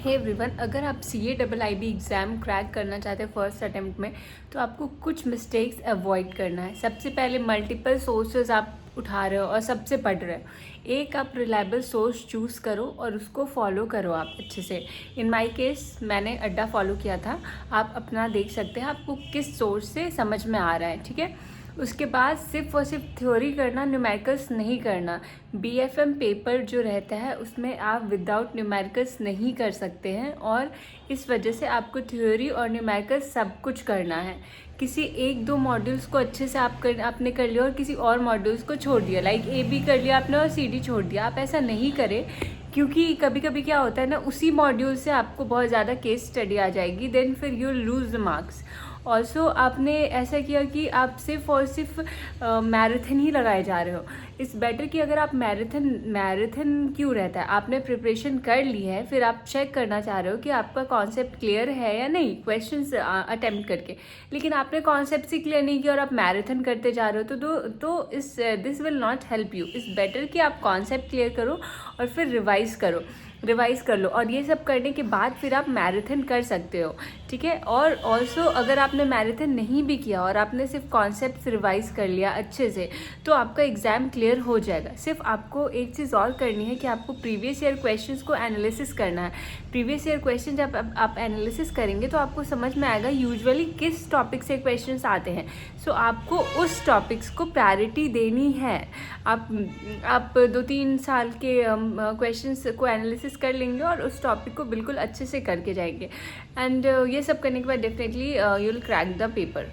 Hey everyone, अगर आप CA exam crack करना चाहते हैं फर्स्ट अटेम्प्ट में, तो आपको कुछ मिस्टेक्स अवॉइड करना है। सबसे पहले मल्टीपल सोर्सेज आप उठा रहे हो और सबसे पढ़ रहे हो। एक आप रिलायबल सोर्स चूज़ करो और उसको फॉलो करो आप अच्छे से। इन माय केस मैंने अड्डा फॉलो किया था, आप अपना देख सकते हैं आपको किस सोर्स से समझ में आ रहा है, ठीक है। उसके बाद सिर्फ और सिर्फ थ्योरी करना, न्यूमेरिकल्स नहीं करना। BFM पेपर जो रहता है उसमें आप विदाउट न्यूमेरिकल्स नहीं कर सकते हैं, और इस वजह से आपको थ्योरी और न्यूमेरिकल्स सब कुछ करना है। किसी एक दो मॉड्यूल्स को अच्छे से आपने कर लिया और किसी और मॉड्यूल्स को छोड़ दिया, लाइक AB कर लिया आपने और CD छोड़ दिया। आप ऐसा नहीं करें, क्योंकि कभी कभी क्या होता है ना, उसी मॉड्यूल से आपको बहुत ज़्यादा केस स्टडी आ जाएगी, देन फिर you lose the marks. Also आपने ऐसा किया कि आप सिर्फ और सिर्फ मैराथन ही लगाए जा रहे हो। इट्स बेटर कि अगर आप मैराथन क्यों रहता है, आपने प्रिपरेशन कर ली है, फिर आप चेक करना चाह रहे हो कि आपका कॉन्सेप्ट क्लियर है या नहीं क्वेश्चंस अटेम्प्ट करके, लेकिन आपने कॉन्सेप्ट ही क्लियर नहीं किया और आप मैराथन करते जा रहे हो, तो this will not help you. It's better कि आप कॉन्सेप्ट क्लियर करो और फिर रिवाइज़ कर लो, और ये सब करने के बाद फिर आप मैराथन कर सकते हो, ठीक है। और ऑल्सो अगर आपने मैराथन नहीं भी किया और आपने सिर्फ कॉन्सेप्ट रिवाइज कर लिया अच्छे से, तो आपका एग्ज़ाम क्लियर हो जाएगा। सिर्फ आपको एक चीज़ और करनी है कि आपको प्रीवियस ईयर क्वेश्चंस को एनालिसिस करना है। प्रीवियस ईयर क्वेश्चन जब आप एनालिसिस करेंगे तो आपको समझ में आएगा यूजुअली किस टॉपिक से क्वेश्चंस आते हैं। सो आपको उस टॉपिक्स को प्रायोरिटी देनी है। आप 2-3 साल के क्वेश्चंस को एनालिसिस कर लेंगे और उस टॉपिक को बिल्कुल अच्छे से करके जाएंगे, एंड ये सब करने के बाद definitely you will crack the paper.